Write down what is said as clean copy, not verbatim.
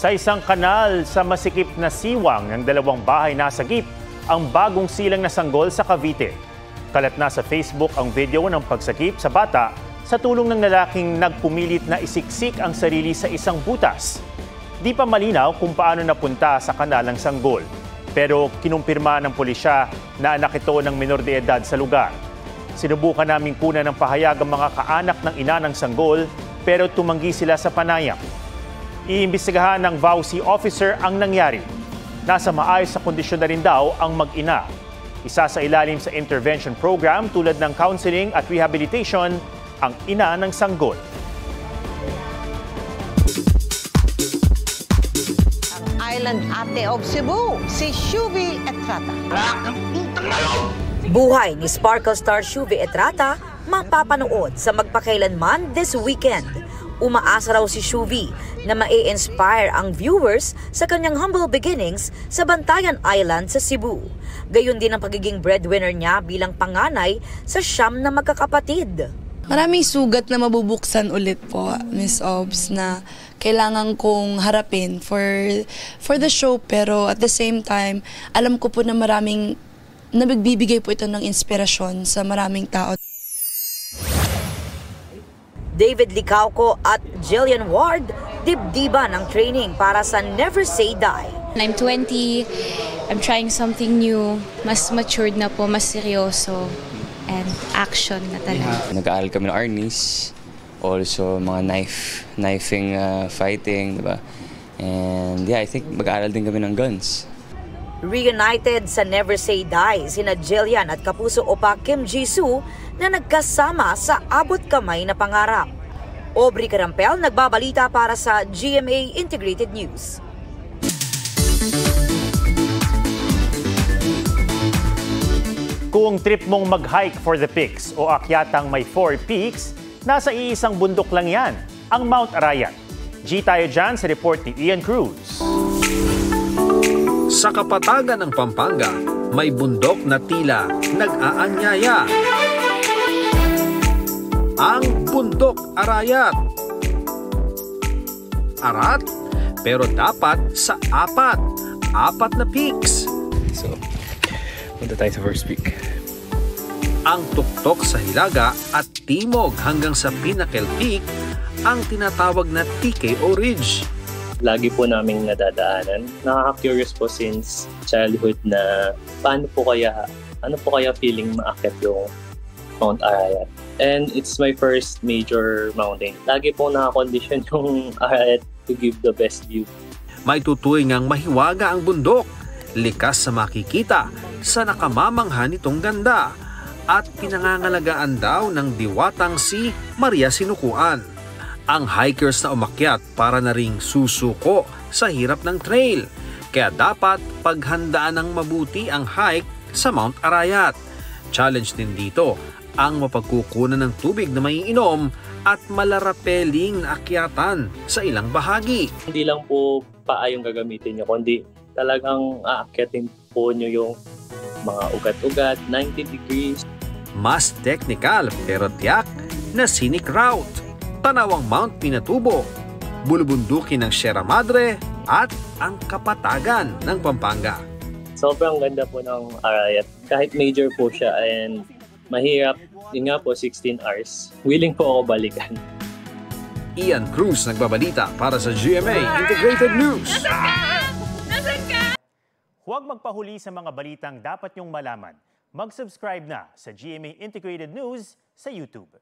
Sa isang kanal sa masikip na siwang ng dalawang bahay nasagip ang bagong silang na sanggol sa Cavite. Kalat na sa Facebook ang video ng pagsagip sa bata sa tulong ng lalaking nagpumilit na isiksik ang sarili sa isang butas. Di pa malinaw kung paano napunta sa kanal ang sanggol, pero kinumpirma ng pulisya na anak ito ng menor de edad sa lugar. Sinubukan naming kunan ng pahayag ang mga kaanak ng ina ng sanggol pero tumanggi sila sa panayam. Iimbestigahan ng VAUSI officer ang nangyari. Nasa maayos sa kondisyon na rin daw ang mag-ina. Isa sa ilalim sa intervention program tulad ng counseling at rehabilitation ang ina ng sanggol. Ang island ate of Cebu, si Shuvi Etrata. Buhay ni Sparkle Star Shuvi Etrata mapapanood sa magpakailanman this weekend. Umaasa raw si Shuvi na ma-inspire ang viewers sa kanyang humble beginnings sa Bantayan Island sa Cebu. Gayon din ang pagiging breadwinner niya bilang panganay sa 9 na magkakapatid. Maraming sugat na mabubuksan ulit po, Miss Obs, na kailangan kong harapin for the show, pero at the same time, alam ko po na maraming nagbibigay po ito ng inspirasyon sa maraming tao. David Licauco at Jillian Ward, dibdiba ng training para sa Never Say Die. I'm 20, I'm trying something new, mas matured na po, mas seryoso, and action na talaga. Nag-aaral kami ng arnis, also mga knifing, fighting, diba? And yeah, I think mag-aaral din kami ng guns. Reunited sa Never Say Die sina Jillian at kapuso opa Kim Jisoo na nagkasama sa abot kamay na pangarap. Aubrey Carampel nagbabalita para sa GMA Integrated News. Kung trip mong mag-hike for the peaks o akyatang may 4 peaks, nasa iisang bundok lang yan, ang Mount Arayat. G tayo dyan sa report ni Ian Cruz. Sa kapatagan ng Pampanga, may bundok na tila nag-aanyaya. Ang Bundok Arayat. Arat, pero dapat sa 4 na peaks. So, punta tayo sa first peak. Ang tuktok sa Hilaga at timog hanggang sa Pinnacle Peak ang tinatawag na TKO Ridge. Lagi po naming nadadaanan. Nakaka-curious po since childhood na ano po kaya feeling maakyat yung Mount Arayat. And it's my first major mountain. Lagi po naka-condition yung Arayat to give the best view. May tuturing ngang mahiwaga ang bundok, likas sa makikita, sa nakamamangha nitong ganda, at pinangangalagaan daw ng diwatang si Maria Sinukuan. Ang hikers na umakyat para na ring susuko sa hirap ng trail. Kaya dapat paghandaan ng mabuti ang hike sa Mount Arayat. Challenge din dito ang mapagkukunan ng tubig na maiinom at malarapeling na akyatan sa ilang bahagi. Hindi lang po paa yung gagamitin nyo, kundi talagang aakyatin po nyo yung mga ugat-ugat, 90 degrees. Mas technical pero tiyak na scenic route. Tanawang Mount Pinatubo, bulubundukin ng Sierra Madre at ang kapatagan ng Pampanga. Sobrang ganda po ng Arayat. Kahit major po siya and mahirap, yun nga po 16 hours. Willing po ako balikan. Ian Cruz nagbabalita para sa GMA Integrated News. Huwag magpahuli sa mga balitang dapat niyong malaman. Mag-subscribe na sa GMA Integrated News sa YouTube.